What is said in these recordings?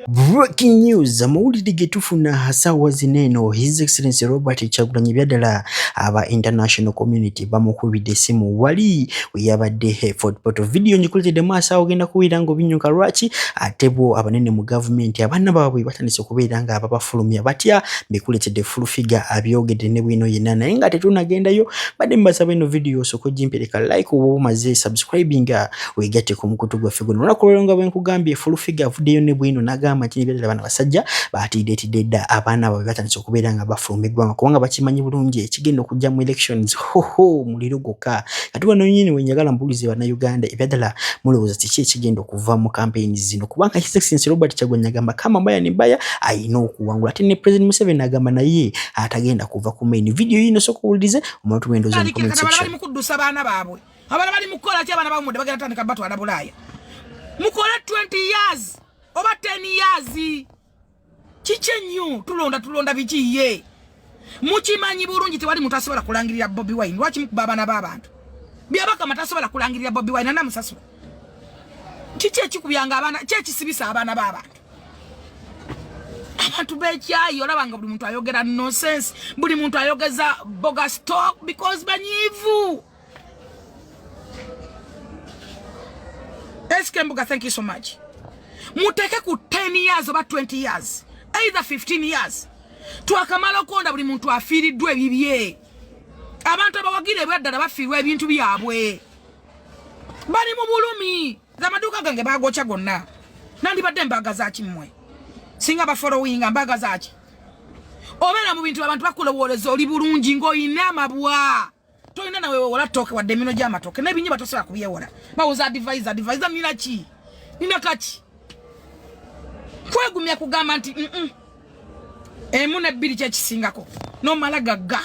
Breaking news, amawulire getufuna hasawa zineno His Excellency Robert Kyagulanyi Byaddala aba international community bamukubidde essimu wali yabadde Fort Portal. Video njikuletedde maaso ogenda kuwira ngo binyuka lwaki ate bo abanene mu government abaana baabwe batandise okubeera nga ababafulumya batya mbikuletedde full figure abyogedde ne bwino yenna naye nga tetunagendayo badde mbasaba ino video osoko jimpereka like oba omaze subscribing wegatte ku mukutu gwaffe guno nakolonga bwe nkugambye full figure video ne bwino nagamba kini Byaddala bana basajja batidetidde abaana baabwe batandise okubeera nga bafulumya eggwanga kubanga bakimanyi bulungi ekigenda okujja mu elections muliro gokka kati wano nyini wenjagala mbulize bana Uganda Byaddala mulowooza kiki ekigenda okuva mu campaigns zino kubanga His Excellency Robert Kyagulanyi agamba kama mbaya ni mbaya ayina okuwangula ate ne President Museveni agamba naye atagenda kuva ku main video yino sokuwulize omuntu wendoza mu comment section bali mukuddusa baana baabwe abana bali mukola ki abaana baabwe bagenda tandika batwala Bulaaya mukole 20 years oba 10 years kichenyu tulonda bikiye mukimanyi bulungi tewali muntu asobola kulangirira Bobi Wine lwaki mukuba na babantu byabaka matasobola kulangirira Bobi Wine na musasula kiki ekikubiyanga abaana kyekisibisa abaana babantu abantu bekyayo olabanga buli muntu ayogera nonsense buli muntu ayogeza bogus talk because banyivu. Eskembuga, thank you so much. Muteke ku 10 years oba 20 years either 15 years twakamala okonda buli muntu afiiriddwa ebibye abantu abawagire Byaddala bafiirwa ebintu byabwe bali mu bulumi zamaduka gange bagocha gonna nandi badde mbaga zaki mmwe singa ba following mbaga zaki obera mu bintu abantu bakulowooleza oli bulungi ng'oyina amabwa toyina nawe wala toke wadde mino gy'amatoke n'ebinyi batosobola kubyewola bawuza advisor nina ki nina kaki kwegumya kugamba nti emune bbiri kyekisingako nomalaga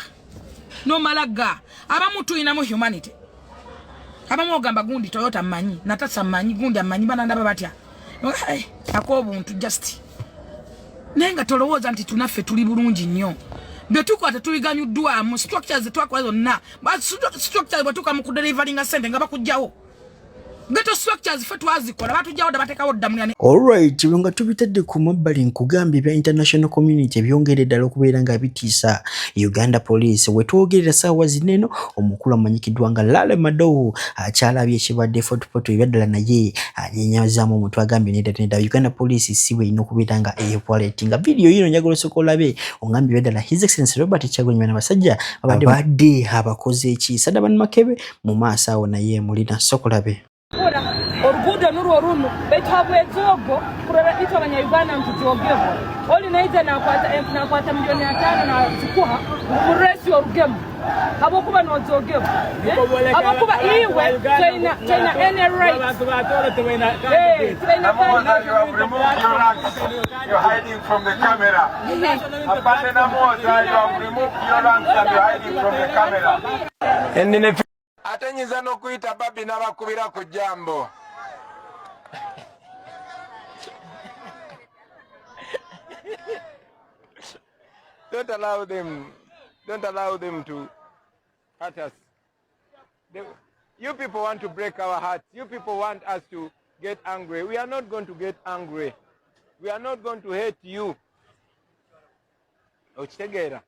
abamu tuyina mu humanity abamu ogamba gundi Toyota mmanyi natasa mmanyi gundi amanyi banandaba batya ak'obuntu just naye nga tolowooza nti tunaffe tuli bulungi nnyo bye tukwata tuliganyuddwa mu structures twakola zonna structures bwe tuka mu kudelivaringa sente nga bakujjawo Gato structures fe twazikola batujjawo dabatekawo damulane. Alright, nga tubitadde ku mabbali nkugambye bya international community byongere ddala okubeera nga bitiisa Uganda Police we twogerera ssaawa zineno omukulu amanyikiddwa nga Lale Madowo akyalabye ekibadde Fort Portal Byaddala naye anyenyazaamu omuntu agambye nedda Uganda Police siwe ino okubeera nga equality nga video yino njagala osooka olabe ongambye Byaddala His Excellency Robert Kyagulanyi bana basajja abadde abakoze eki Sadda Makebe mu maaso awo naye mulina sokolabe. Orugudo nurwo runo betwabwe zogo kurara ito abanyayuganda ntuzogebo oli naita nakwata milioni 5 na zikuha umuresi orugemo abokuba nozogebo abokuba iwe tena any right you're hiding from the camera. Aparte na moja, you have removed your ranks and you're hiding from the camera. Atenyiza no kuita babi n'abakubira ku jambo. Don't allow them to hurt us. You people want to break our hearts. You people want us to get angry. We are not going to get angry. We are not going to hate you. Ochitegera.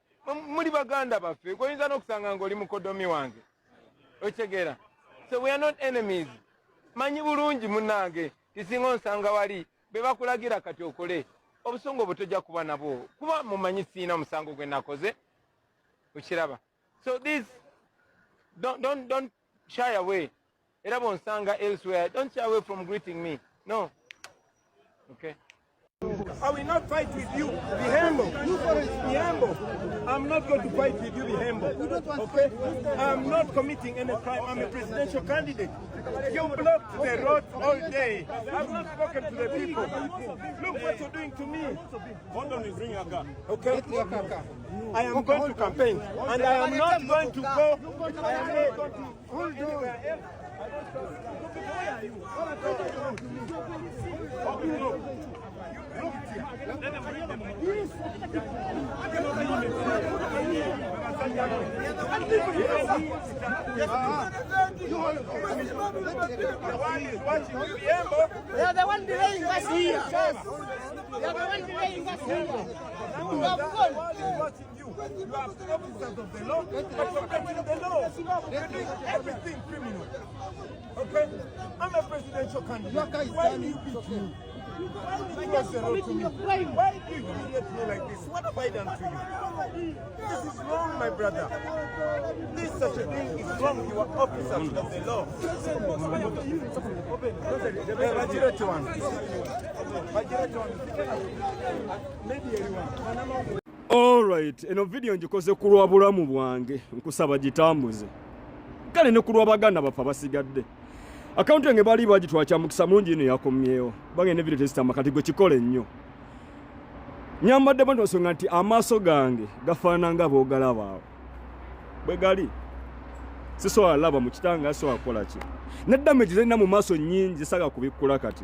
Muri baganda baffe koyinza n'okusanga ng'oli mukodomi wange. Ochegera. So we are not enemies. Manyi bulungi munange tisinga onsanga wali be bakulagira kati okole obusongo butojja kuba nabo kuba mumanyi sina omusango gwe nakoze ukiraba. So this don't shy away. Era bonsanga elsewhere, don't shy away from greeting me. No. Okay. I will not fight with you. Be humble. Be humble. I'm not going to fight with you. Be humble. Okay? I'm not committing any crime. I'm a presidential candidate. You blocked the road all day. I've not spoken to the people. Look what you're doing to me. Hold on, bring your car. Okay? I am going to campaign, and I am not going to go. I am not going to anywhere else. are the one delaying us here. They are the one delaying us here. You have gone. You are officers of the law, but you're breaking the law. You're doing everything criminal. Okay? I'm a presidential candidate. Why do you beat me? Why do you humiliate me like this? What have I done to you? This is wrong, my brother. This such a thing is wrong. You are officers of the law. All right, eno video njikoze kulwa bulamu bwange nkusaba gitambuze kale ne kulwa baganda bafa basigadde account yange bali bagitwacha mukisa mungi ino yakomyeyo bagende video test amakati go kikole nnyo nyambadde bantu basonga nti amaaso gange gafaana nga boogalaba bwe gali siso alaba mu kitanga so akola ki ne damage zena mu maaso nnyingi saga kubikula kati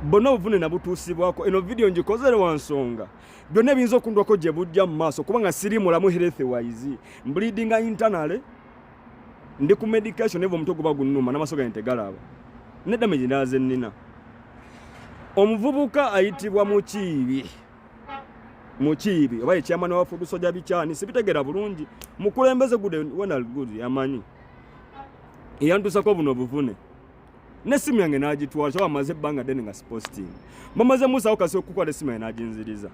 bona obuvune nabutuusibwako eno video ngikozere wansonga byonna ebiyinza okundwako gye bujja mu maaso kubanga siri mulamu health wise bleeding internally ndi ku medication evo omuto guba gunnuma n'amaaso gange tegalaba ne damage ndaze nnina omuvubuka ayitibwa mukiibi oba ekyamani wa fudu soja bikyani sibitegera bulungi mukulembeze gude wonal good yamanyi eyantusako buno obuvune nesimu yange n'agitwala so amaze ebbanga ddene nga posting bamaze musawo kasi okukwata esimu yange n'aginziriza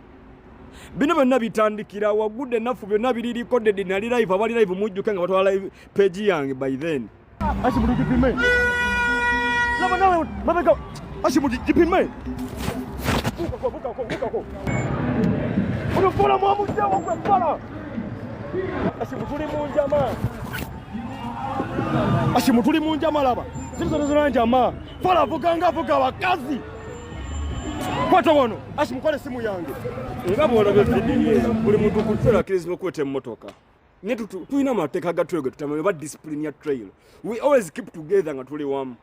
bino byonna bitandikira wagudde ennafu byonna biri recorded nali live abali live mujjuke nga batwala live page yange by then ashimudu jipime laba nawe mabega ashimudu jipime bukako unofola mwamuja wakwefala ashimutuli munjama ashimutuli munjama laba zizozona njama fala vuga wakazi kwata wono ashimukole simu yange ngabo olabe video buli muntu kutsera kirizimo kwete mmotoka netu tuina mateka gatwege tutamwe ba discipline ya trail we always keep together nga tuli wamu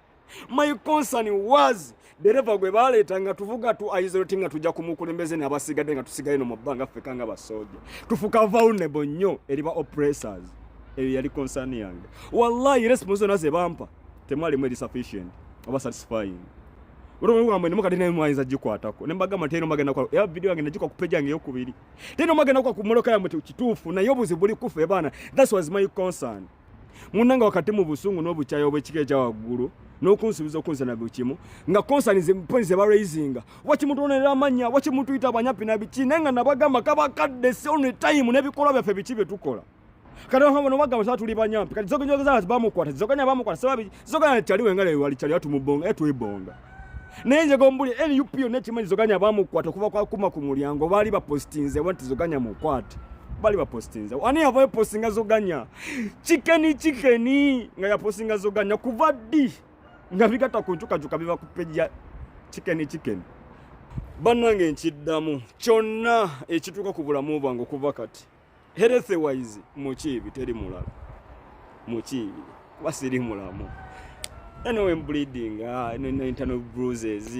my concern was dereva gwe baleta nga tuvuga tu isolating nga tujja kumukulembeze n'abasigadde nga tusigaye no mubanga ffe kanga basoje tufuka vulnerable nnyo eriba oppressors eyo yali concern yange wallahi response naze bampa temwali mwedi sufficient oba satisfying urongo ngamba ni mukadine mwayiza jikwatako nembaga mateno magana kwa ya video yange najiko kupeja yange yokubiri teno magana kwa kumoloka ya muti kitufu na yobuzi buli kufe bana that was my concern munanga wakati mu busungu no buchayo bwekike kya waguru no kunsubiza kunzana bukimu nga concern ze mponze ba raisinga wachi muntu onera amanya wachi muntu ita abanyapi na bichinenga nabagama kaba kadde on time nebikola byafe bikibe tukola kana hamo no bagama satuli banyampi kati zogonyo za bamukwata zoganya bamukwata sababi zoganya chaliwe ngale wali chali atu mubonga etu ibonga nenje gombuli NUP nechimanyi zoganya bamukwata kuva kwa kuma ku mulyango bali ba postinze wanti zoganya mukwata bali ba postinze ani ava postinga zoganya chicken nga ya postinga zoganya kuva di nga bigata kunchuka juka biva kupeja chicken banange nchiddamu kyonna ekituka kubulamu bwango kuva kati health wise mukibi teri mulala mukibi basiri mulamu anyway bleeding internal bruises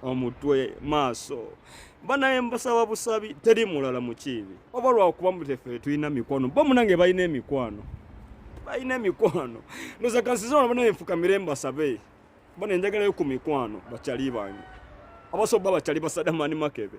omutwe maaso bana embasaba busabi teri mulala mukibi obalwa kuba mutefe tuina mikono bomunange bayina emikwano noza kansizona bana enfuka miremba sabe bana njagala yo ku mikwano bachali bangi abaso baba chali basada mani makebe